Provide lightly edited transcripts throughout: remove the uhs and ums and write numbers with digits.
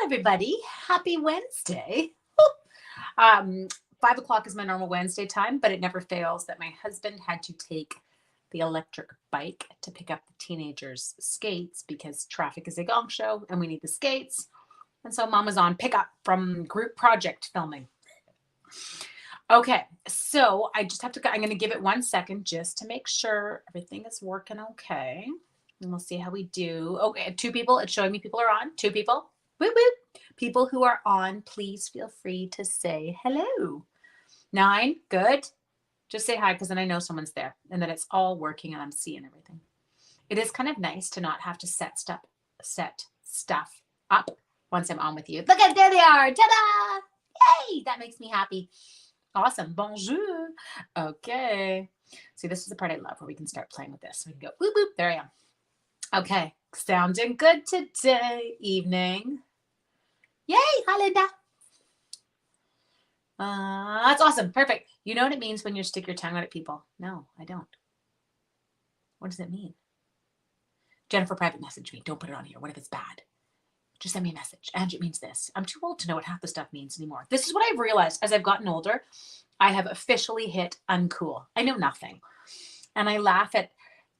everybody. Happy Wednesday. 5 o'clock is my normal Wednesday time, but it never fails that my husband had to take the electric bike to pick up the teenagers' skates because traffic is a gong show and we need the skates. And so mom was on pickup from group project filming. Okay, so I just have to, I'm going to give it 1 second just to make sure everything is working okay. And we'll see how we do. Okay, 2 people. It's showing me people are on. 2 people. Whoop, whoop. People who are on, please feel free to say hello. 9, good. Just say hi because then I know someone's there and then it's all working and I'm seeing everything. It is kind of nice to not have to set stuff up once I'm on with you. Look at, there they are. Ta-da! Yay! That makes me happy. Awesome. Bonjour. Okay. See, this is the part I love where we can start playing with this. We can go, whoop, whoop. There I am. Okay. Sounding good today. Evening. Yay. Hi, Linda. That's awesome. Perfect. You know what it means when you stick your tongue out at people? No, I don't. What does it mean? Jennifer private message me. Don't put it on here. What if it's bad? Just send me a message. And it means this. I'm too old to know what half the stuff means anymore. This is what I've realized as I've gotten older. I have officially hit uncool. I know nothing. And I laugh at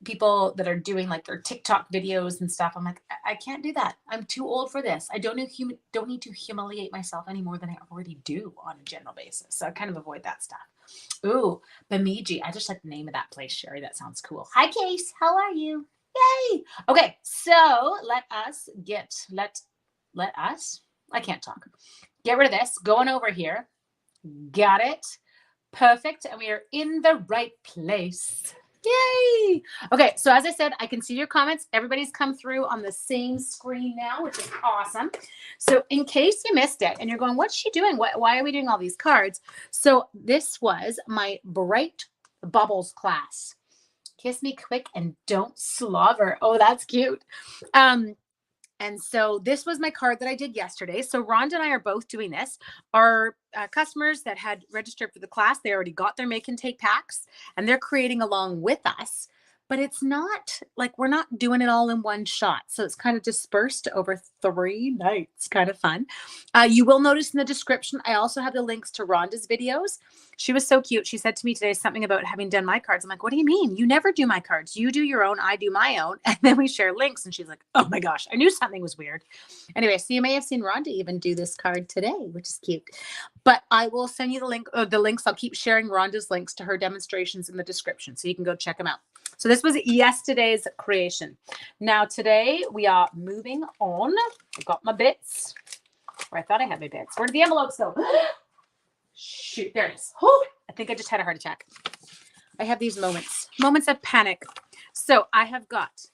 people that are doing like their TikTok videos and stuff. I'm like, I can't do that. I'm too old for this. I don't need to humiliate myself any more than I already do on a general basis. So I kind of avoid that stuff. Ooh, Bemidji. I just like the name of that place, Sherry. That sounds cool. Hi, Case. How are you? Yay. Okay, so let us, I can't talk. Get rid of this. Going over here. Got it. Perfect. And we are in the right place. Yay. Okay, so as I said, I can see your comments. Everybody's come through on the same screen now, which is awesome. So in case you missed it and you're going, what's she doing? Why are we doing all these cards? So this was my Bright Baubles class. Kiss me quick and don't slobber. Oh, that's cute. And so this was my card that I did yesterday. So Ronda and I are both doing this. Our customers that had registered for the class, they already got their make and take packs and they're creating along with us. But it's not like we're not doing it all in one shot. So it's kind of dispersed over 3 nights. Kind of fun. You will notice in the description, I also have the links to Rhonda's videos. She was so cute. She said to me today something about having done my cards. I'm like, what do you mean? You never do my cards. You do your own. I do my own. And then we share links. And she's like, oh my gosh, I knew something was weird. Anyway, so you may have seen Ronda even do this card today, which is cute. But I will send you the links. I'll keep sharing Rhonda's links to her demonstrations in the description. So you can go check them out. So this was yesterday's creation. Now today we are moving on. I've got my bits. Or I thought I had my bits. Where did the envelopes go? Shoot, there it is. Oh, I think I just had a heart attack. I have these moments of panic. So I have got,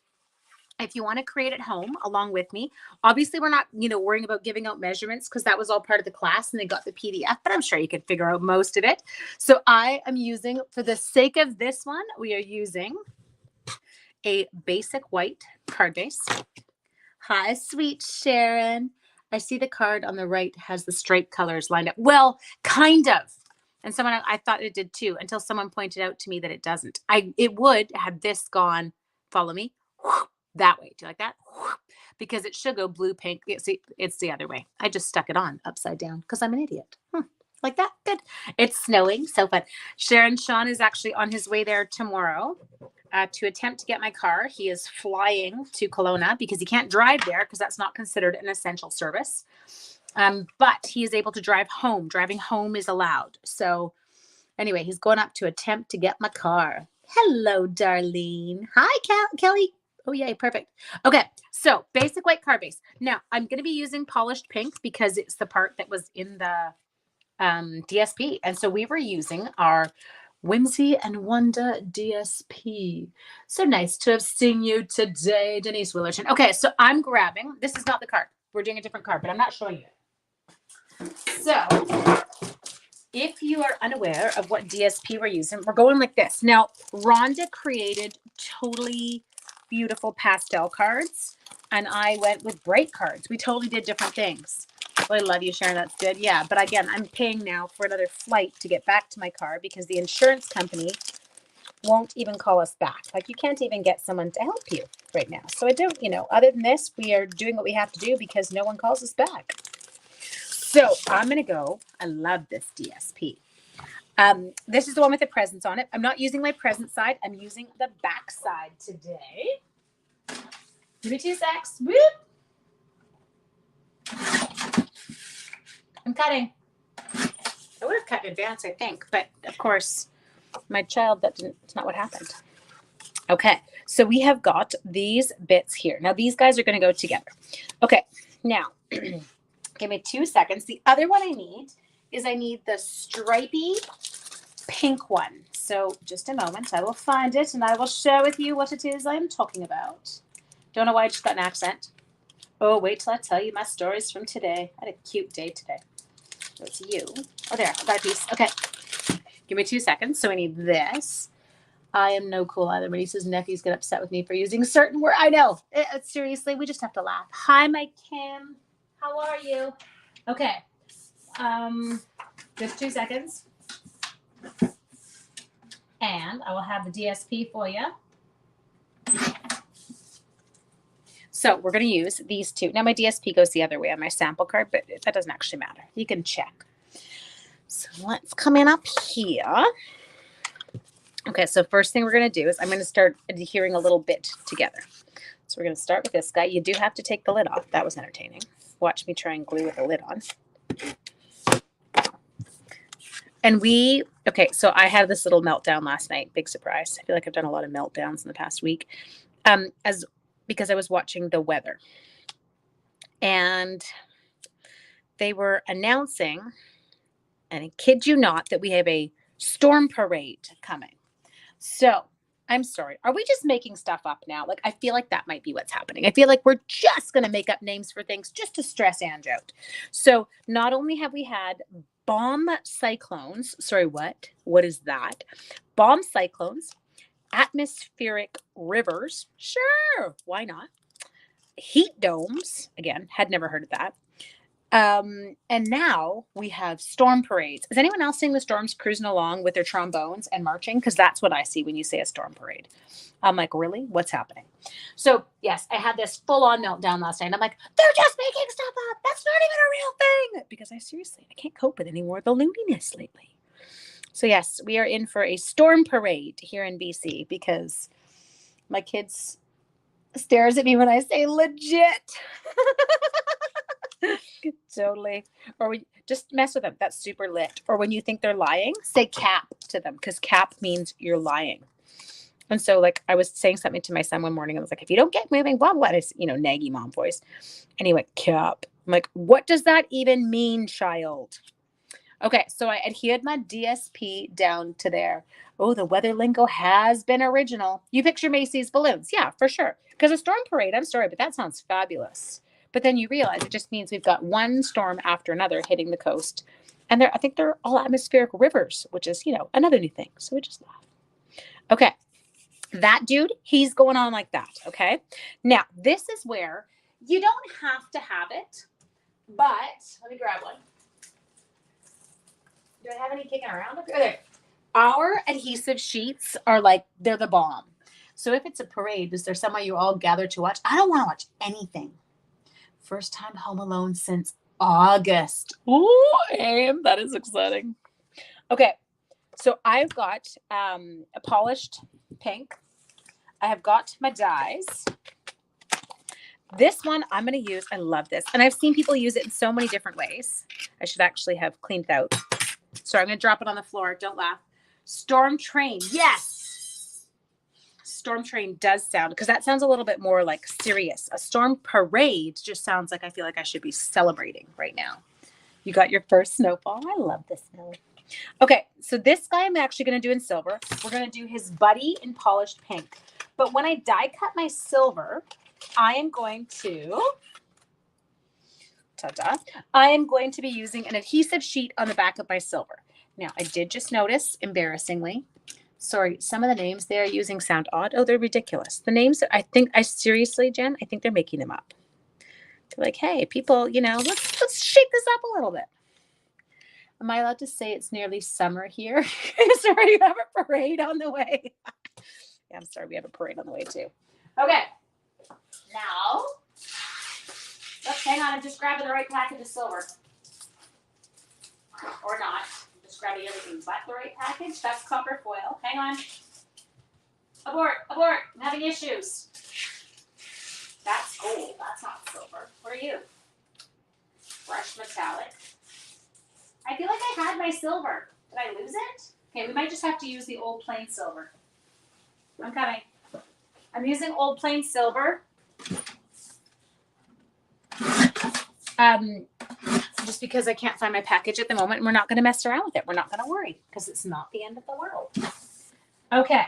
if you want to create at home along with me, obviously we're not, worrying about giving out measurements because that was all part of the class and they got the PDF, but I'm sure you can figure out most of it. So I am using, for the sake of this one, we are using a basic white card base. Hi, sweet Sharon. I see the card on the right has the stripe colors lined up. Well, kind of. And I thought it did too, until someone pointed out to me that it doesn't. It would have this gone, follow me, that way. Do you like that? Because it should go blue, pink. See, it's the other way. I just stuck it on upside down because I'm an idiot. Like that? Good. It's snowing. So fun. Sharon Sean is actually on his way there tomorrow to attempt to get my car. He is flying to Kelowna because he can't drive there because that's not considered an essential service. But he is able to drive home. Driving home is allowed. So anyway, he's going up to attempt to get my car. Hello, Darlene. Hi, Kelly. Oh, yay. Perfect. Okay. So basic white card base. Now I'm going to be using polished pink because it's the part that was in the DSP. And so we were using our Whimsy and Wonder DSP. So nice to have seen you today, Denise Willerton. Okay, so I'm grabbing, this is not the card. We're doing a different card, but I'm not showing you. So if you are unaware of what DSP we're using, we're going like this. Now, Rhonda created totally beautiful pastel cards, and I went with bright cards. We totally did different things. Oh, I love you, Sharon. That's good. Yeah. But again, I'm paying now for another flight to get back to my car because the insurance company won't even call us back. Like you can't even get someone to help you right now. So I don't, other than this, we are doing what we have to do because no one calls us back. So I'm going to go. I love this DSP. This is the one with the presents on it. I'm not using my present side. I'm using the back side today. Give me 2 secs. Whoop. I'm cutting. I would have cut in advance, I think, but of course, my child, that's not what happened. Okay, so we have got these bits here. Now, these guys are going to go together. Okay, now, give me 2 seconds. The other one I need the stripy pink one. So just a moment, I will find it and I will share with you what it is I'm talking about. Don't know why I just got an accent. Oh, wait till I tell you my stories from today. I had a cute day today. It's you. Oh, there. I got a piece. Okay. Give me 2 seconds. So I need this. I am no cool either. My nieces and nephews get upset with me for using certain words. I know. Seriously, we just have to laugh. Hi, my Kim. How are you? Okay. Just 2 seconds. And I will have the DSP for you. So we're going to use these two. Now my DSP goes the other way on my sample card, but that doesn't actually matter. You can check. So let's come in up here. Okay, so first thing we're going to do is I'm going to start adhering a little bit together. So we're going to start with this guy. You do have to take the lid off. That was entertaining. Watch me try and glue with the lid on. And okay, so I had this little meltdown last night. Big surprise. I feel like I've done a lot of meltdowns in the past week. Because I was watching the weather. And they were announcing, and I kid you not, that we have a storm parade coming. So I'm sorry. Are we just making stuff up now? Like, I feel like that might be what's happening. I feel like we're just going to make up names for things just to stress Ange out. So not only have we had bomb cyclones. Sorry, what? What is that? Bomb cyclones, atmospheric rivers. Sure. Why not? Heat domes. Again, had never heard of that. And now we have storm parades. Is anyone else seeing the storms cruising along with their trombones and marching? Because that's what I see when you say a storm parade. I'm like, really? What's happening? So yes, I had this full-on meltdown last night. And I'm like, they're just making stuff up. That's not even a real thing. Because I can't cope with any more of the looniness lately. So yes, we are in for a storm parade here in BC because my kids stares at me when I say legit. Totally. Or we just mess with them. That's super lit. Or when you think they're lying, say cap to them because cap means you're lying. And so, like, I was saying something to my son one morning. I was like, if you don't get moving, blah, blah, it's, naggy mom voice. And he went, cap. I'm like, what does that even mean, child? Okay, so I adhered my DSP down to there. Oh, the weather lingo has been original. You picture Macy's balloons. Yeah, for sure. Because a storm parade, I'm sorry, but that sounds fabulous. But then you realize it just means we've got one storm after another hitting the coast. And I think they're all atmospheric rivers, which is, another new thing. So we just laugh. Okay. That dude, he's going on like that. Okay. Now, this is where you don't have to have it, but let me grab one. Do I have any kicking around up here? There. Our adhesive sheets are they're the bomb. So if it's a parade, is there somewhere you all gather to watch? I don't want to watch anything. First time home alone since August. Oh, that is exciting. Okay, so I've got a polished pink. I have got my dyes. This one I'm going to use. I love this. And I've seen people use it in so many different ways. I should actually have cleaned it out. So I'm going to drop it on the floor. Don't laugh. Storm train. Yes. Storm train does sound, because that sounds a little bit more like serious. A storm parade just sounds like I feel like I should be celebrating right now. You got your first snowfall. I love this snow. Okay, so this guy I'm actually going to do in silver. We're going to do his buddy in polished pink. But when I die cut my silver, I am going to, I am going to be using an adhesive sheet on the back of my silver. Now, I did just notice, embarrassingly, sorry, some of the names they're using sound odd. Oh, they're ridiculous. The names, seriously, Jen, I think they're making them up. They're like, hey, people, let's shake this up a little bit. Am I allowed to say it's nearly summer here? Sorry, you have a parade on the way. Yeah, I'm sorry, we have a parade on the way too. Okay, now, hang on, I'm just grabbing the right pack of the silver. Or not. I'm just grabbing everything but the right package. That's copper foil. Hang on. Abort, abort. I'm having issues. That's gold. That's not silver. What are you? Brushed metallic. I feel like I had my silver. Did I lose it? Okay, we might just have to use the old plain silver. I'm coming. I'm using old plain silver. Just because I can't find my package at the moment, and we're not going to mess around with it. We're not going to worry because it's not the end of the world. Okay.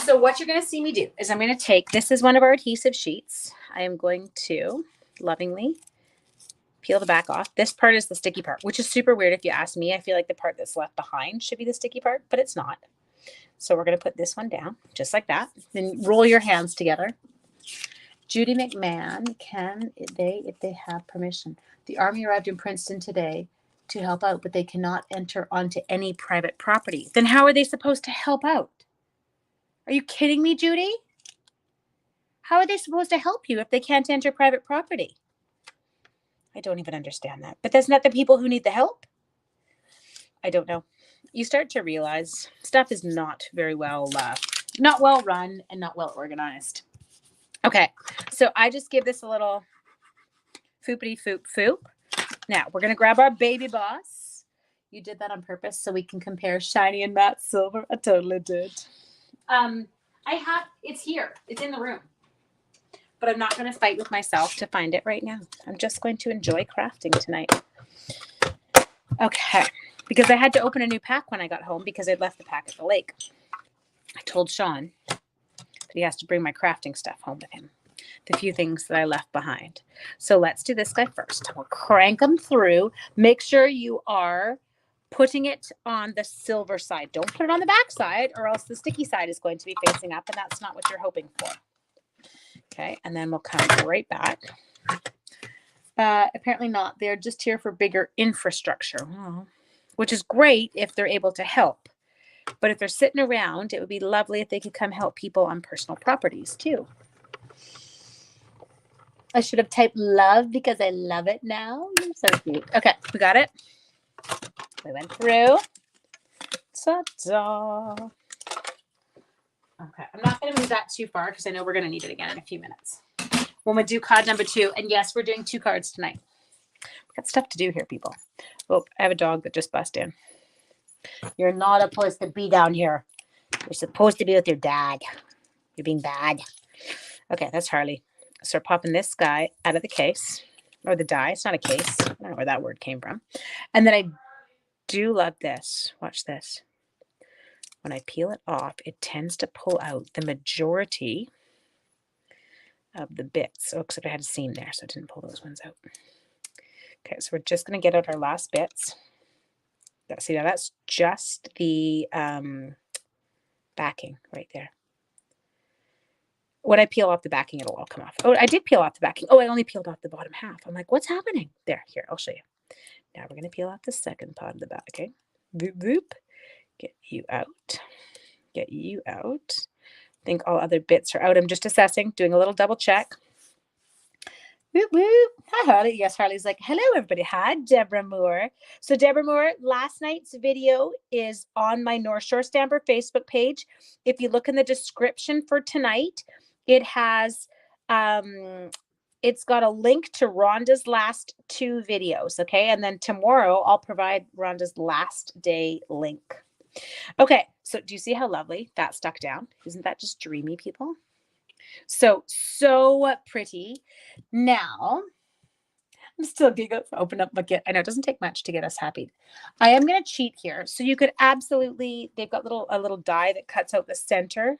So what you're going to see me do is I'm going to take, this is one of our adhesive sheets. I am going to lovingly peel the back off. This part is the sticky part, which is super weird if you ask me. I feel like the part that's left behind should be the sticky part, but it's not. So we're going to put this one down just like that. Then roll your hands together. Judy McMahon, can they, if they have permission? The Army arrived in Princeton today to help out, but they cannot enter onto any private property. Then how are they supposed to help out? Are you kidding me, Judy? How are they supposed to help you if they can't enter private property? I don't even understand that. But that's not the people who need the help? I don't know. You start to realize stuff is not very well, not well run and not well organized. Okay, so I just give this a little foopity foop foop. Now we're going to grab our baby boss. You did that on purpose so we can compare shiny and matte silver. I totally did. It's here. It's in the room. But I'm not going to fight with myself to find it right now. I'm just going to enjoy crafting tonight. Okay, because I had to open a new pack when I got home because I'd left the pack at the lake. I told Sean that he has to bring my crafting stuff home with him. The few things that I left behind. So let's do this guy first. We'll crank them through. Make sure you are putting it on the silver side. Don't put it on the back side or else the sticky side is going to be facing up and that's not what you're hoping for. Okay, and then we'll come right back. Apparently not. They're just here for bigger infrastructure, which is great if they're able to help. But if they're sitting around, it would be lovely if they could come help people on personal properties too. I should have typed love because I love it now. You're so cute. Okay, we got it. We went through. Ta-da. Okay, I'm not going to move that too far because I know we're going to need it again in a few minutes. When we do card number 2, and yes, we're doing 2 cards tonight. We've got stuff to do here, people. Oh, I have a dog that just bust in. You're not supposed to be down here. You're supposed to be with your dad. You're being bad. Okay, that's Harley. So we're popping this guy out of the case, or the die. It's not a case. I don't know where that word came from. And then I do love this. Watch this. When I peel it off, it tends to pull out the majority of the bits. Oh, except I had a seam there, so it didn't pull those ones out. Okay, so we're just going to get out our last bits. See, now that's just the backing right there. When I peel off the backing, it'll all come off. Oh, I did peel off the backing. Oh, I only peeled off the bottom half. I'm like, what's happening? There, here, I'll show you. Now we're going to peel off the second part of the backing. Boop, boop. Get you out. Get you out. I think all other bits are out. I'm just assessing, doing a little double check. Whoop, whoop. Hi, Harley. Yes, Harley's like, hello, everybody. Hi, Deborah Moore. So, Deborah Moore, last night's video is on my North Shore Stamper Facebook page. If you look in the description for tonight, it has, it's got a link to Rhonda's last 2 videos, okay? And then tomorrow, I'll provide Rhonda's last day link. Okay, so do you see how lovely that stuck down? Isn't that just dreamy, people? So pretty. Now, I'm still going to open up my kit. I know it doesn't take much to get us happy. I am going to cheat here. So you could absolutely, they've got a little die that cuts out the center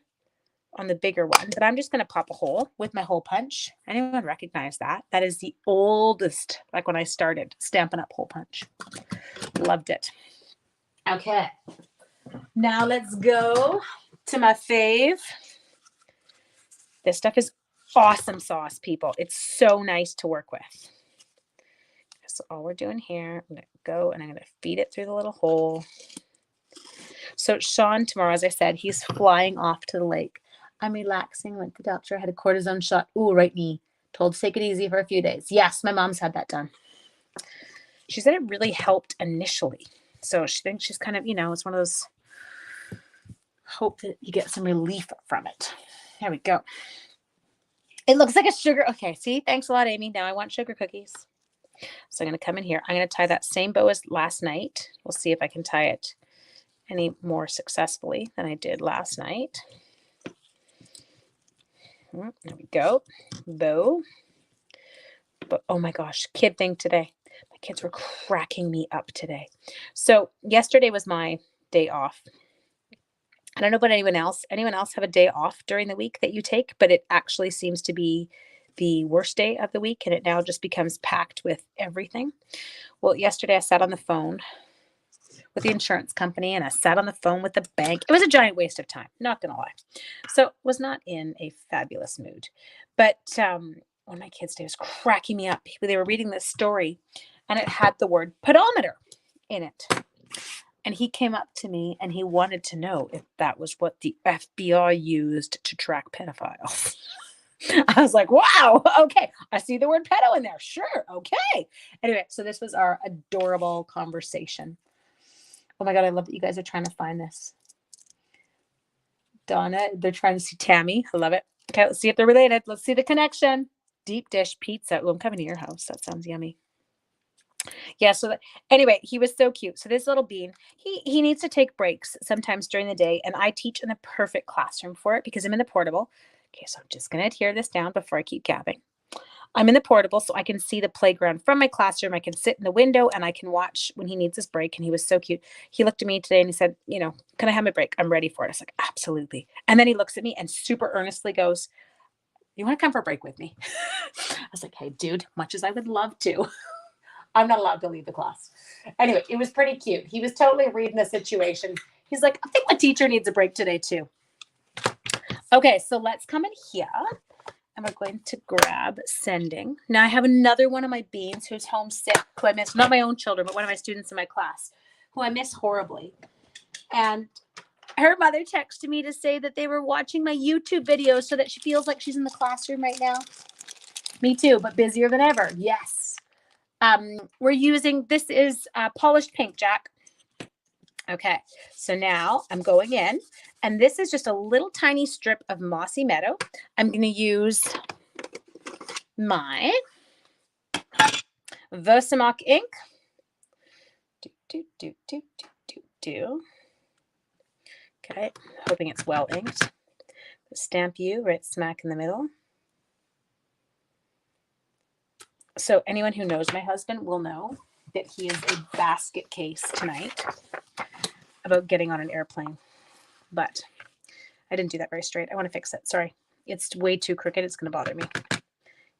on the bigger one, but I'm just going to pop a hole with my hole punch. Anyone recognize that? That is the oldest, like when I started Stampin' Up! Hole punch. Loved it. Okay. Now let's go to my fave. This stuff is awesome sauce, people. It's so nice to work with. So all we're doing here, I'm going to go and I'm going to feed it through the little hole. So Sean tomorrow, as I said, he's flying off to the lake. I'm relaxing, went to the doctor, had a cortisone shot. Ooh, right knee. Told to take it easy for a few days. Yes, my mom's had that done. She said it really helped initially. So she thinks she's kind of, it's one of those, hope that you get some relief from it. There we go. It looks like a sugar. Okay, see? Thanks a lot, Amy. Now I want sugar cookies. So I'm going to come in here. I'm going to tie that same bow as last night. We'll see if I can tie it any more successfully than I did last night. There we go. Bow. But oh my gosh, kid thing today. My kids were cracking me up today. So yesterday was my day off. I don't know about anyone else. Anyone else have a day off during the week that you take, but it actually seems to be the worst day of the week and it now just becomes packed with everything. Well, yesterday I sat on the phone with the insurance company and I sat on the phone with the bank. It was a giant waste of time, not gonna lie. So was not in a fabulous mood. But one of my kids today was cracking me up. They were reading this story and it had the word pedometer in it. And he came up to me and he wanted to know if that was what the FBI used to track pedophiles. I was like, wow, okay. I see the word pedo in there. Sure, okay. Anyway, so this was our adorable conversation. Oh my God, I love that you guys are trying to find this. Donna, they're trying to see Tammy. I love it. Okay, let's see if they're related. Let's see the connection. Deep dish pizza. Oh, I'm coming to your house. That sounds yummy. Yeah, so anyway, he was so cute. So this little bean, he needs to take breaks sometimes during the day, and I teach in the perfect classroom for it because I'm in the portable. Okay, so I'm just going to adhere this down before I keep gabbing. I'm in the portable, so I can see the playground from my classroom. I can sit in the window, and I can watch when he needs his break, and he was so cute. He looked at me today, and he said, can I have my break? I'm ready for it. I was like, absolutely. And then he looks at me and super earnestly goes, you want to come for a break with me? I was like, hey, dude, much as I would love to. I'm not allowed to leave the class. Anyway, it was pretty cute. He was totally reading the situation. He's like, I think my teacher needs a break today too. Okay, so let's come in here and we're going to grab sending. Now I have another one of my beans who's homesick, who I miss, not my own children, but one of my students in my class, who I miss horribly. And her mother texted me to say that they were watching my YouTube videos so that she feels like she's in the classroom right now. Me too, but busier than ever. Yes. We're using, this is polished pink, Jack. Okay, so now I'm going in, and this is just a little tiny strip of Mossy Meadow. I'm going to use my Versamark ink. Okay, hoping it's well inked. Stamp you right smack in the middle. So anyone who knows my husband will know that he is a basket case tonight about getting on an airplane. But I didn't do that very straight. I want to fix it. Sorry. It's way too crooked. It's going to bother me.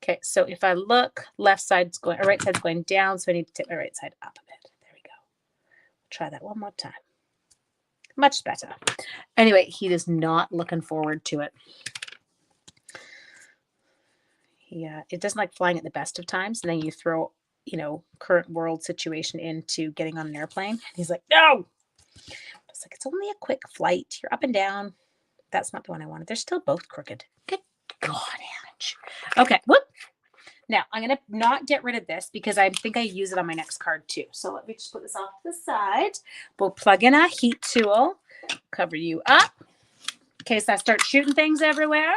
Okay, so if I look, left side's going, or right side's going down, so I need to tip my right side up a bit. There we go. Try that one more time. Much better. Anyway, he is not looking forward to it. It doesn't like flying at the best of times, and then you throw, current world situation into getting on an airplane. And he's like, no! It's like, it's only a quick flight. You're up and down. That's not the one I wanted. They're still both crooked. Good God, Ange. Okay, whoop. Now, I'm going to not get rid of this because I think I use it on my next card too. So let me just put this off to the side. We'll plug in our heat tool, cover you up in case I start shooting things everywhere.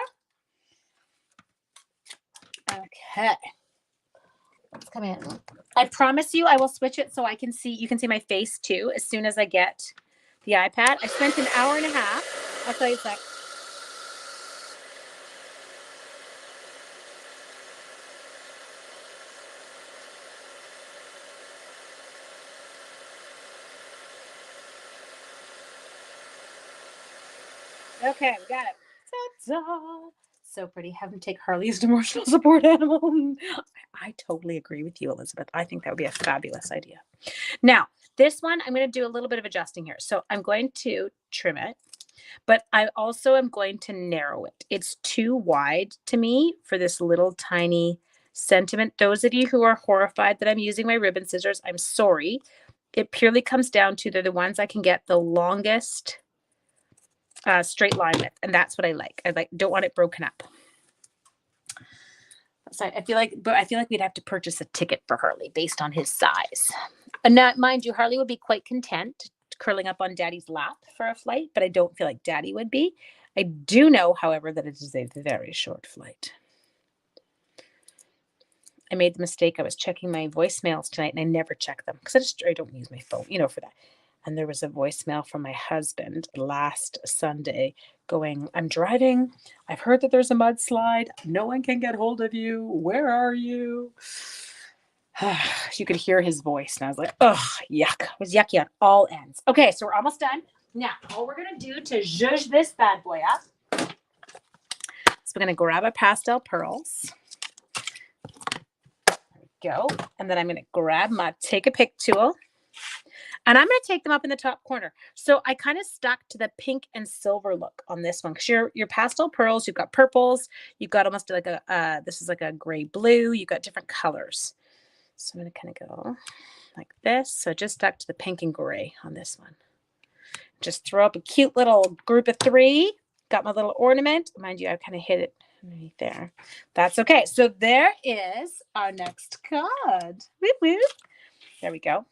Okay. Let's come in. I promise you I will switch it so you can see my face too as soon as I get the iPad. I spent an hour and a half. I'll tell you a sec. Okay, we got it. Ta-da. So pretty. Have him take Harley as an emotional support animal. I totally agree with you, Elizabeth. I think that would be a fabulous idea. Now, this one, I'm going to do a little bit of adjusting here. So I'm going to trim it, but I also am going to narrow it. It's too wide to me for this little tiny sentiment. Those of you who are horrified that I'm using my ribbon scissors, I'm sorry. It purely comes down to they're the ones I can get the longest straight line with, and that's what I like. Don't want it broken up. So I feel like we'd have to purchase a ticket for Harley based on his size. And now, mind you, Harley would be quite content curling up on Daddy's lap for a flight, but I don't feel like Daddy would be. I do know, however, that it is a very short flight. I made the mistake. I was checking my voicemails tonight, and I never check them because I don't use my phone, for that. And there was a voicemail from my husband last Sunday going, I'm driving. I've heard that there's a mudslide. No one can get hold of you. Where are you? You could hear his voice. And I was like, oh, yuck. It was yucky on all ends. Okay, so we're almost done. Now, all we're going to do to zhuzh this bad boy up is we're going to grab our pastel pearls. There we go. And then I'm going to grab my take a pick tool. And I'm going to take them up in the top corner. So I kind of stuck to the pink and silver look on this one. Because your pastel pearls, you've got purples. You've got almost like this is like a gray blue. You've got different colors. So I'm going to kind of go like this. So I just stuck to the pink and gray on this one. Just throw up a cute little group of 3. Got my little ornament. Mind you, I kind of hit it underneath there. That's okay. So there is our next card. Whoop, whoop. There we go.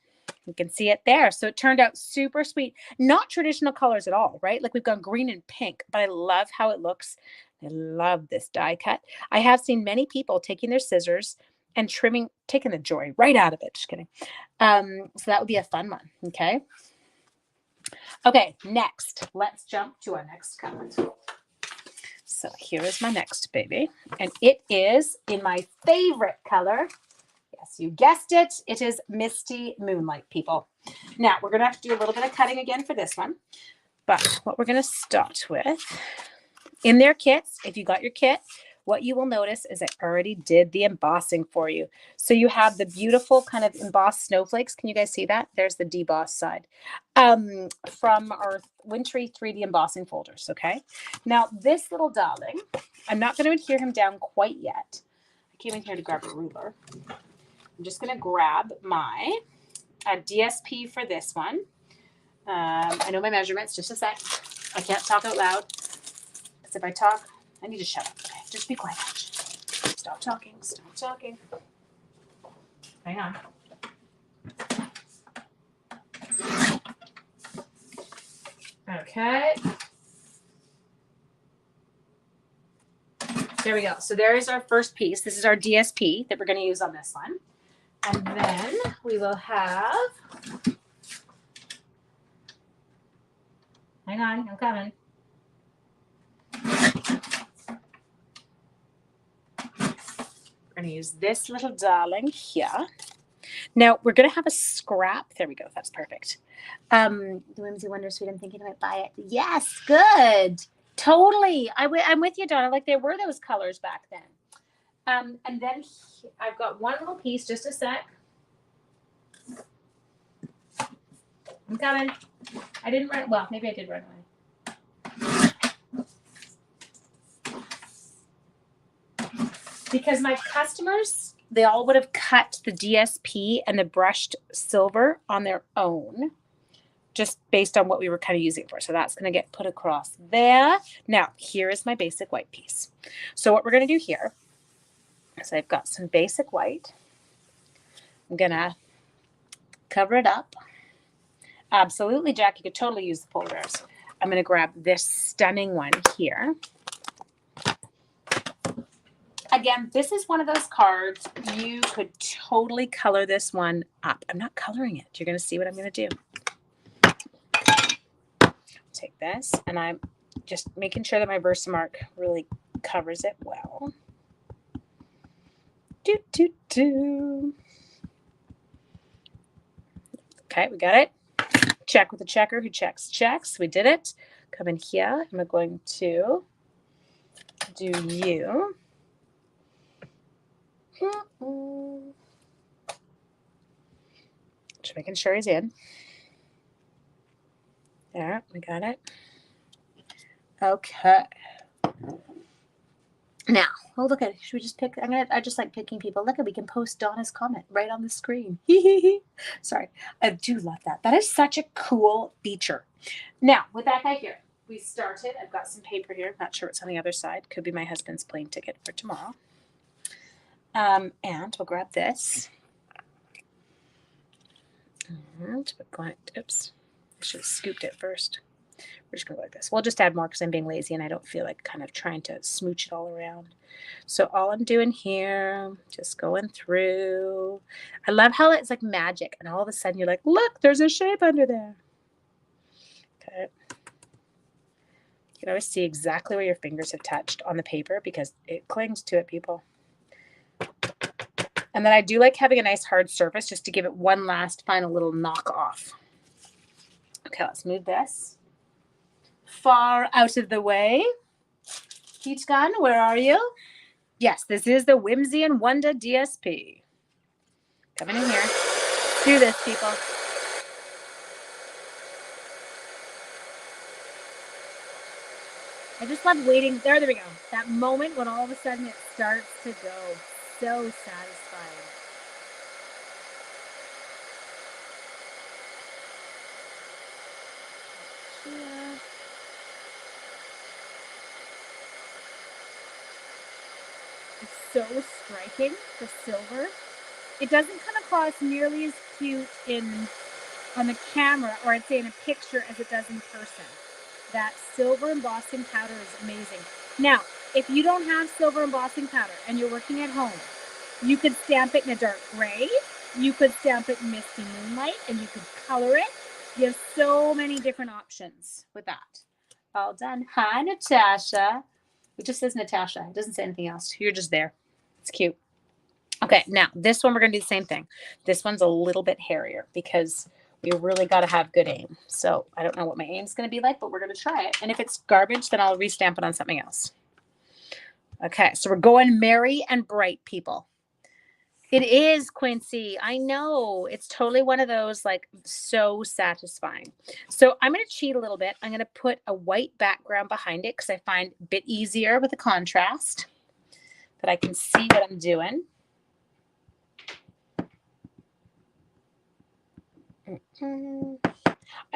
You can see it there. So it turned out super sweet. Not traditional colors at all, right? Like we've gone green and pink, but I love how it looks. I love this die cut. I have seen many people taking their scissors and taking the joy right out of it. Just kidding. So that would be a fun one. Okay. Okay. Next, let's jump to our next card. So here is my next baby. And it is in my favorite color. Yes, you guessed it. It is Misty Moonlight, people. Now, we're going to have to do a little bit of cutting again for this one. But what we're going to start with, in their kits, if you got your kit, what you will notice is I already did the embossing for you. So you have the beautiful kind of embossed snowflakes. Can you guys see that? There's the deboss side from our Wintry 3D embossing folders, okay? Now, this little darling, I'm not going to adhere him down quite yet. I came in here to grab a ruler. I'm just going to grab my DSP for this one. I know my measurements. Just a sec. I can't talk out loud. Because if I talk, I need to shut up. Okay, just be quiet. Stop talking. Stop talking. Hang on. Okay. There we go. So there is our first piece. This is our DSP that we're going to use on this one. And then we will have, hang on, I'm coming. We're going to use this little darling here. Now, we're going to have a scrap. There we go. That's perfect. The Whimsy Wondersuite, I'm thinking I might buy it. Yes, good. Totally. I'm with you, Donna. Like there were those colors back then. And then I've got one little piece, just a sec. I'm coming. I didn't run, well, maybe I did run away. Because my customers, they all would have cut the DSP and the brushed silver on their own, just based on what we were kind of using for. So that's going to get put across there. Now, here is my basic white piece. So what we're going to do here, so I've got some basic white. I'm going to cover it up. Absolutely, Jack. You could totally use the polar bears. I'm going to grab this stunning one here. Again, this is one of those cards. You could totally color this one up. I'm not coloring it. You're going to see what I'm going to do. Take this, and I'm just making sure that my Versamark really covers it well. Okay, we got it. Check with the checker who checks. We did it. Come in here. I'm going to do you. Just making sure he's in. There, we got it. Okay. Now, oh, look at it. Should we just pick? I just like picking people. Look at, we can post Donna's comment right on the screen. Sorry. I do love that. That is such a cool feature. Now, with that guy here, we started. I've got some paper here. Not sure what's on the other side. Could be my husband's plane ticket for tomorrow. And we'll grab this. And we're going, oops, I should have scooped it first. We're just going to go like this. We'll just add more because I'm being lazy and I don't feel like kind of trying to smooch it all around. So all I'm doing here, just going through. I love how it's like magic and all of a sudden you're like, look, there's a shape under there. Okay. You can always see exactly where your fingers have touched on the paper because it clings to it, people. And then I do like having a nice hard surface just to give it one last final little knock off. Okay, let's move this far out of the way. Peach Gun, where are you? Yes, this is the Whimsy and Wanda DSP. Coming in here. Let's do this, people. I just love waiting. There we go. That moment when all of a sudden it starts to go. So satisfying. Yeah. It's so striking, the silver. It doesn't come across nearly as cute on the camera, or I'd say in a picture, as it does in person. That silver embossing powder is amazing. Now, if you don't have silver embossing powder and you're working at home, you could stamp it in a dark gray. You could stamp it in misty moonlight, and you could color it. You have so many different options with that. All done. Hi, Natasha. It just says Natasha. It doesn't say anything else. You're just there. It's cute. Okay, now this one we're going to do the same thing. This one's a little bit hairier because we really got to have good aim. So I don't know what my aim is going to be like, but we're going to try it. And if it's garbage, then I'll restamp it on something else. Okay, so we're going merry and bright, people. It is, Quincy. I know. It's totally one of those, like, so satisfying. So I'm going to cheat a little bit. I'm going to put a white background behind it because I find a bit easier with the contrast that I can see what I'm doing.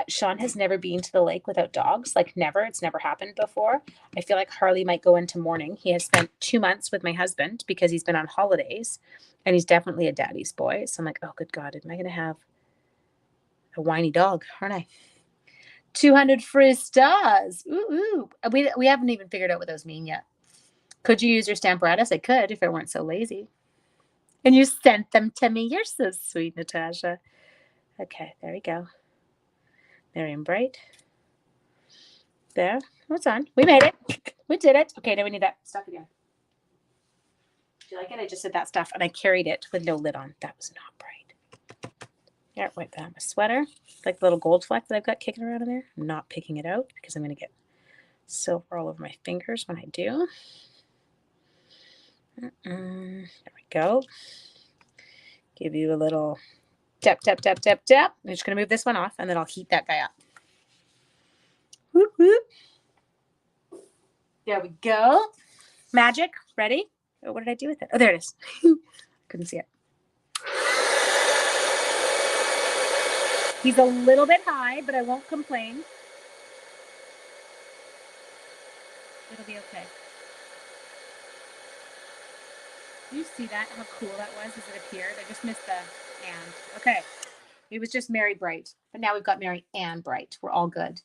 Sean has never been to the lake without dogs, like never. It's never happened before. I feel like Harley might go into mourning. He has spent 2 months with my husband because he's been on holidays, and he's definitely a daddy's boy. So I'm like, oh, good God, am I going to have a whiny dog, aren't I? 200 free stars. Ooh. We haven't even figured out what those mean yet. Could you use your Stamparatus? I could if I weren't so lazy. And you sent them to me. You're so sweet, Natasha. Okay, there we go. Merry and bright. There. It's on. We made it. We did it. Okay, now we need that stuff again. Do you like it? I just did that stuff and I carried it with no lid on. That was not bright. Yeah, wipe that on my sweater. Like the little gold fleck that I've got kicking around in there. I'm not picking it out because I'm going to get silver all over my fingers when I do. There we go. Give you a little tap, tap, tap, tap, tap. I'm just going to move this one off and then I'll heat that guy up. Whoop, whoop. There we go. Magic. Ready? Oh, what did I do with it? Oh, there it is. Couldn't see it. He's a little bit high, but I won't complain. It'll be okay. Do you see that? How cool that was as it appeared? I just missed the and. Okay. It was just Merry Bright. But now we've got Merry and Bright. We're all good.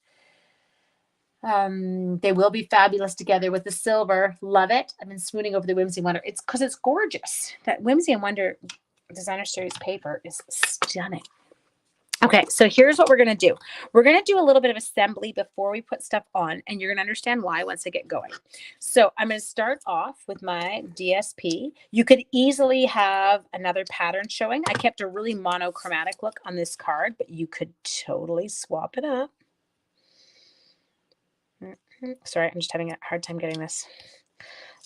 They will be fabulous together with the silver. Love it. I've been swooning over the Whimsy and Wonder. It's because it's gorgeous. That Whimsy and Wonder designer series paper is stunning. Okay, so here's what we're going to do. We're going to do a little bit of assembly before we put stuff on, and you're going to understand why once I get going. So I'm going to start off with my DSP. You could easily have another pattern showing. I kept a really monochromatic look on this card, but you could totally swap it up. Sorry, I'm just having a hard time getting this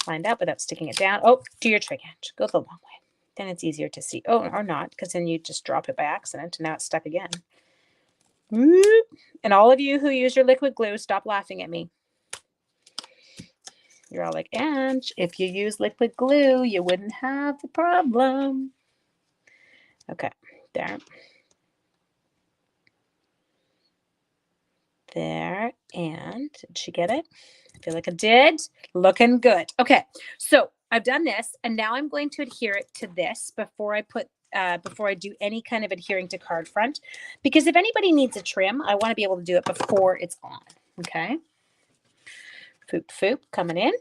lined up without sticking it down. Oh, do your trig edge. Go the long way. Then it's easier to see. Oh, or not, because then you just drop it by accident and now it's stuck again. And all of you who use your liquid glue, stop laughing at me. You're all like, and if you use liquid glue, you wouldn't have the problem. Okay, there. There, and did she get it? I feel like I did. Looking good. Okay, so I've done this, and now I'm going to adhere it to this before I do any kind of adhering to card front, because if anybody needs a trim, I want to be able to do it before it's on. Okay. Foop, foop, coming in.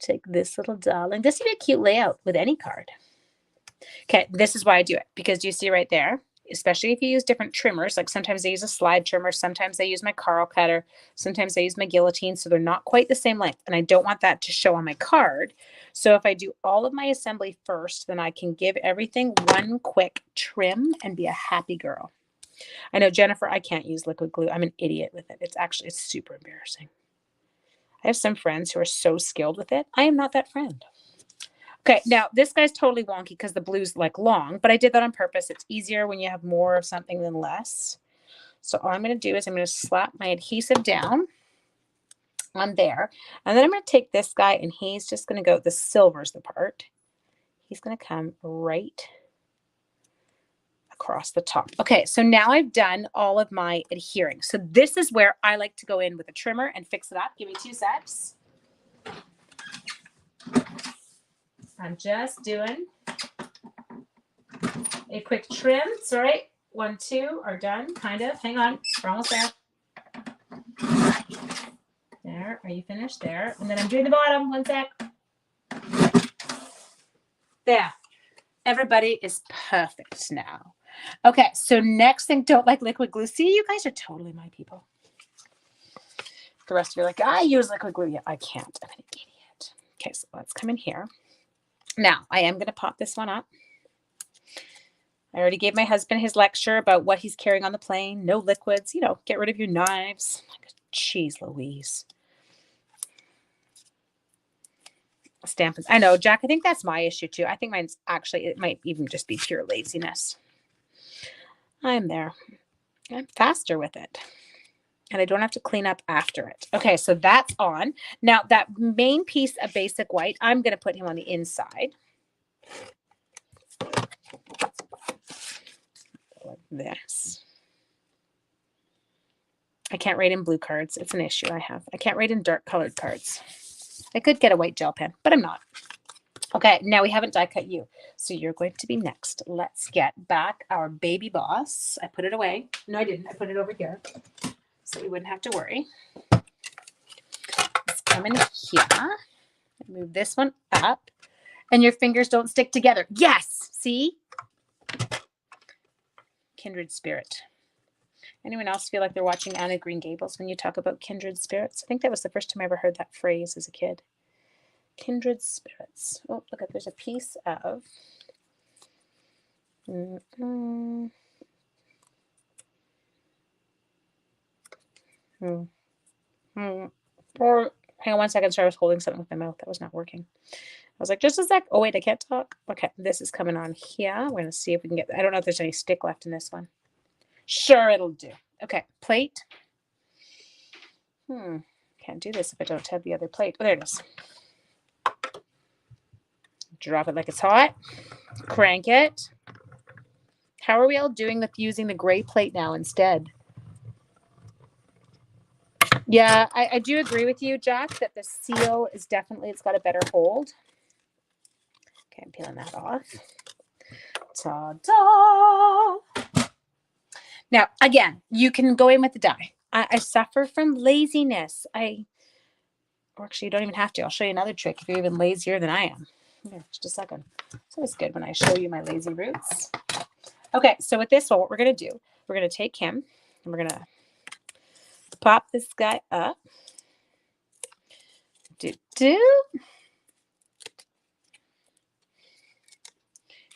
Take this little darling. This would be a cute layout with any card. Okay, this is why I do it, because you see right there, especially if you use different trimmers, like sometimes I use a slide trimmer, sometimes I use my Carl cutter, sometimes I use my guillotine, so they're not quite the same length, and I don't want that to show on my card. So if I do all of my assembly first, then I can give everything one quick trim and be a happy girl. I know, Jennifer, I can't use liquid glue. I'm an idiot with it. It's super embarrassing. I have some friends who are so skilled with it. I am not that friend. Okay, now this guy's totally wonky because the blue's like long, but I did that on purpose. It's easier when you have more of something than less. So all I'm going to do is I'm going to slap my adhesive down on there. And then I'm going to take this guy, and he's just going to go, the silver's the part. He's going to come right across the top. Okay, so now I've done all of my adhering. So this is where I like to go in with a trimmer and fix it up. Give me 2 secs. I'm just doing a quick trim. Sorry, 1, 2 are done, kind of. Hang on, we're almost there. There, are you finished? There. And then I'm doing the bottom. 1 sec. There. Everybody is perfect now. Okay, so next thing, don't like liquid glue. See, you guys are totally my people. The rest of you are like, I use liquid glue. Yeah, I can't. I'm an idiot. Okay, so let's come in here. Now, I am going to pop this one up. I already gave my husband his lecture about what he's carrying on the plane. No liquids, you know, get rid of your knives. Jeez Louise. Stampins. I know, Jack, I think that's my issue too. I think mine's actually, it might even just be pure laziness. I'm there. I'm faster with it. And I don't have to clean up after it. Okay, so that's on. Now, that main piece of basic white, I'm going to put him on the inside. Like this. I can't write in blue cards. It's an issue I have. I can't write in dark colored cards. I could get a white gel pen, but I'm not. Okay, now we haven't die cut you. So you're going to be next. Let's get back our baby boss. I put it away. No, I didn't. I put it over here, so we wouldn't have to worry. Let's come in here. Move this one up. And your fingers don't stick together. Yes! See? Kindred spirit. Anyone else feel like they're watching Anne of Green Gables when you talk about kindred spirits? I think that was the first time I ever heard that phrase as a kid. Kindred spirits. Oh, look at, there's a piece of... Or, hang on 1 second. Sorry, I was holding something with my mouth. That was not working. I was like, just a sec. Oh, wait, I can't talk. Okay, this is coming on here. We're going to see if we can get... I don't know if there's any stick left in this one. Sure, it'll do. Okay, plate. Can't do this if I don't have the other plate. Oh, there it is. Drop it like it's hot. Crank it. How are we all doing with using the gray plate now instead? Yeah, I do agree with you, Jack, that the seal is definitely, it's got a better hold. Okay, I'm peeling that off. Ta-da! Now, again, you can go in with the die. I suffer from laziness. Or actually, you don't even have to. I'll show you another trick if you're even lazier than I am. Here, just a second. It's always good when I show you my lazy roots. Okay, so with this one, what we're going to do, we're going to take him and we're going to pop this guy up.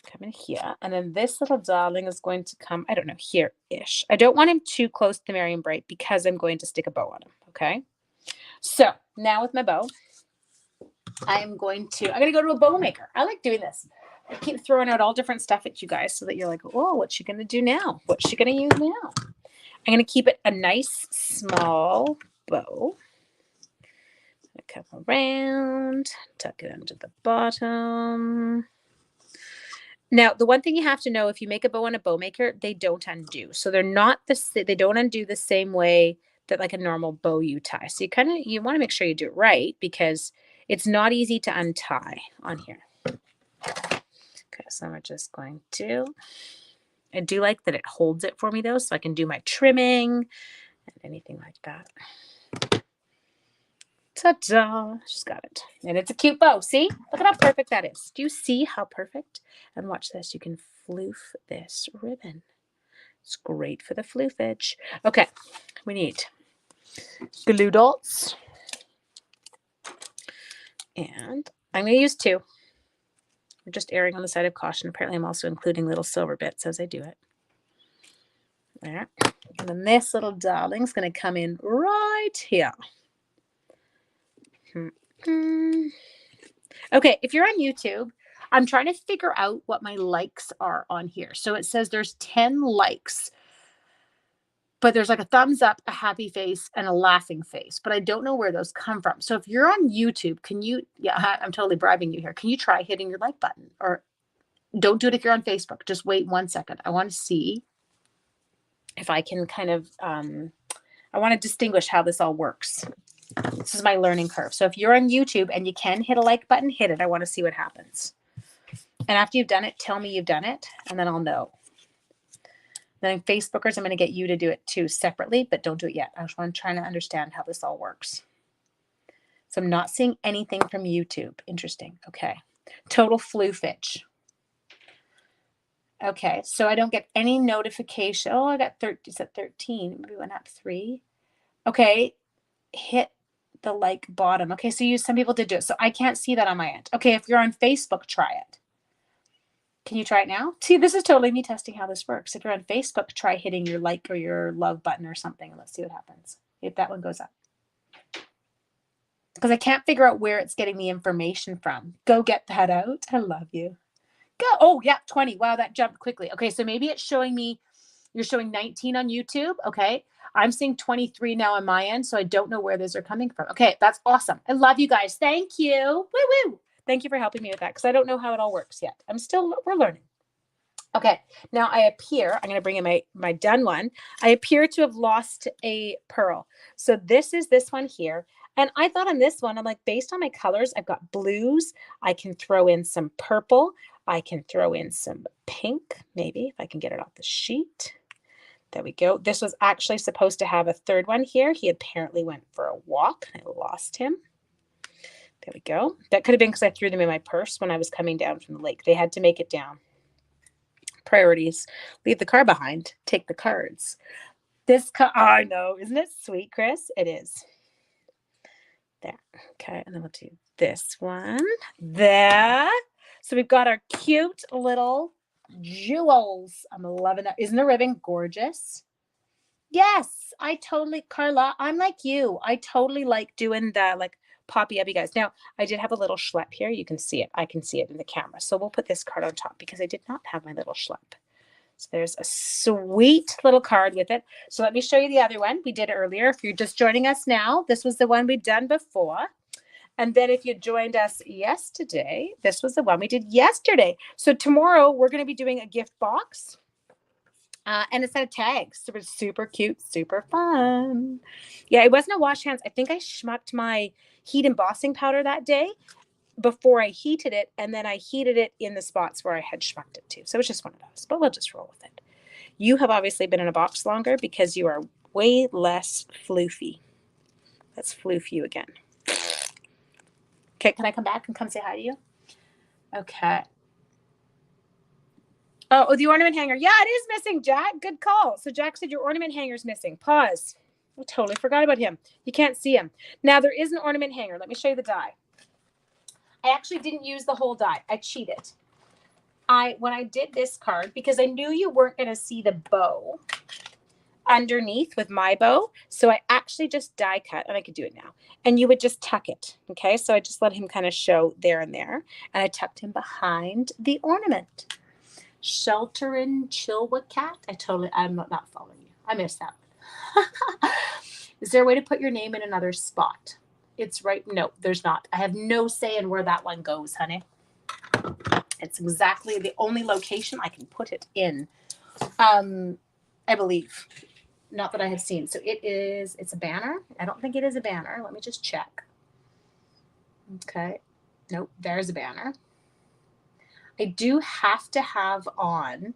Come in here. And then this little darling is going to come, I don't know, here-ish. I don't want him too close to the Merry and Bright because I'm going to stick a bow on him, okay? So now with my bow, I'm going to go to a bow maker. I like doing this. I keep throwing out all different stuff at you guys so that you're like, oh, what's she going to do now? What's she going to use now? I'm going to keep it a nice small bow. Come around, tuck it under the bottom. Now, the one thing you have to know, if you make a bow on a bow maker, they don't undo. So they're not they don't undo the same way that like a normal bow you tie. So you want to make sure you do it right, because It's not easy to untie on here. Okay, so we're just going to, I do like that it holds it for me though, so I can do my trimming and anything like that. Ta-da! She's got it. And it's a cute bow. See? Look at how perfect that is. Do you see how perfect? And watch this. You can floof this ribbon. It's great for the floofage. Okay, we need glue dots. And I'm going to use 2. We're just erring on the side of caution. Apparently, I'm also including little silver bits as I do it. There. And then this little darling's going to come in right here. Okay, if you're on YouTube, I'm trying to figure out what my likes are on here. So it says there's 10 likes, but there's like a thumbs up, a happy face, and a laughing face, but I don't know where those come from. So if you're on YouTube, can you, yeah, I'm totally bribing you here. Can you try hitting your like button? Or don't do it if you're on Facebook. Just wait 1 second. I want to see if I can kind of, I want to distinguish how this all works. This is my learning curve. So if you're on YouTube and you can hit a like button, hit it. I want to see what happens. And after you've done it, tell me you've done it, and then I'll know. Then Facebookers, I'm going to get you to do it too separately, but don't do it yet. I just want to try to understand how this all works. So I'm not seeing anything from YouTube. Interesting. Okay. Total floofage. Okay. So I don't get any notification. Oh, I got 13. Is that 13? Maybe we went up 3. Okay. Hit the like bottom. Okay. So some people did do it. So I can't see that on my end. Okay. If you're on Facebook, try it. Can you try it now? See, this is totally me testing how this works. If you're on Facebook, try hitting your like or your love button or something. Let's see what happens. If that one goes up. Because I can't figure out where it's getting the information from. Go get that out. I love you. Go. Oh, yeah, 20. Wow, that jumped quickly. Okay, so maybe it's showing me, you're showing 19 on YouTube. Okay, I'm seeing 23 now on my end, so I don't know where those are coming from. Okay, that's awesome. I love you guys. Thank you. Woo, woo. Thank you for helping me with that because I don't know how it all works yet. We're learning. Okay, now I appear, I'm going to bring in my done one. I appear to have lost a pearl. So this is this one here. And I thought on this one, I'm like, based on my colors, I've got blues. I can throw in some purple. I can throw in some pink, maybe, if I can get it off the sheet. There we go. This was actually supposed to have a third one here. He apparently went for a walk. I lost him. There we go. That could have been because I threw them in my purse when I was coming down from the lake. They had to make it down. Priorities. Leave the car behind. Take the cards. This car, I know. Isn't it sweet, Chris? It is. There. Okay. And then we'll do this one. There. So we've got our cute little jewels. I'm loving that. Isn't the ribbon gorgeous? Yes. Carla, I'm like you. I totally like doing the like poppy uppy guys. Now, I did have a little schlep here. You can see it. I can see it in the camera. So we'll put this card on top because I did not have my little schlep. So there's a sweet little card with it. So let me show you the other one. We did it earlier. If you're just joining us now, this was the one we'd done before. And then if you joined us yesterday, this was the one we did yesterday. So tomorrow we're going to be doing a gift box. And a set of tags. So it was super cute, super fun. Yeah, it wasn't a wash hands. I think I schmucked my heat embossing powder that day before I heated it. And then I heated it in the spots where I had schmucked it too. So it was just one of those, but we'll just roll with it. You have obviously been in a box longer because you are way less floofy. Let's floof you again. Okay, can I come back and come say hi to you? Okay. Oh, the ornament hanger. Yeah, it is missing, Jack. Good call. So Jack said your ornament hanger is missing. Pause. I totally forgot about him. You can't see him. Now there is an ornament hanger. Let me show you the die. I actually didn't use the whole die. I cheated. When I did this card, because I knew you weren't going to see the bow underneath with my bow, so I actually just die cut, and I could do it now. And you would just tuck it. Okay, so I just let him kind of show there and there, and I tucked him behind the ornament. Shelterin' Chilwacat. I'm not following you. I missed that one. Is there a way to put your name in another spot? It's right. No, there's not. I have no say in where that one goes, honey. It's exactly the only location I can put it in. I believe. Not that I have seen. So it's a banner. I don't think it is a banner. Let me just check. Okay. Nope. There's a banner. I do have to have on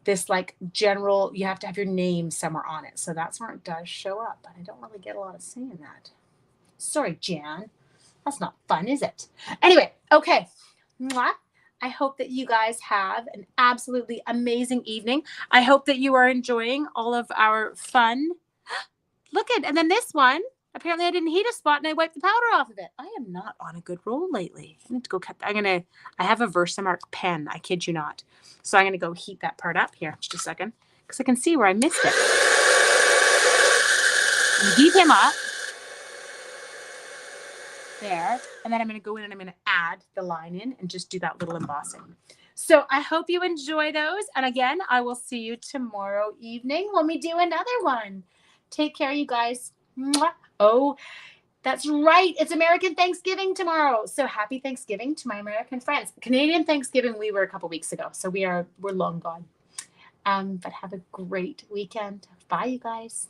this like general, you have to have your name somewhere on it. So that's where it does show up, but I don't really get a lot of say in that. Sorry, Jan. That's not fun, is it? Anyway, okay. Mwah. I hope that you guys have an absolutely amazing evening. I hope that you are enjoying all of our fun. Look at, and then this one, apparently I didn't heat a spot and I wiped the powder off of it. I am not on a good roll lately. I need to go cut, I have a Versamark pen. I kid you not. So I'm going to go heat that part up here. Just a second. Because I can see where I missed it. And heat him up. There. And then I'm going to go in and I'm going to add the line in and just do that little embossing. So I hope you enjoy those. And again, I will see you tomorrow evening when we do another one. Take care, you guys. Mwah. Oh, that's right. It's American Thanksgiving tomorrow. So happy Thanksgiving to my American friends. Canadian Thanksgiving, we were a couple weeks ago. So we're long gone. But have a great weekend. Bye, you guys.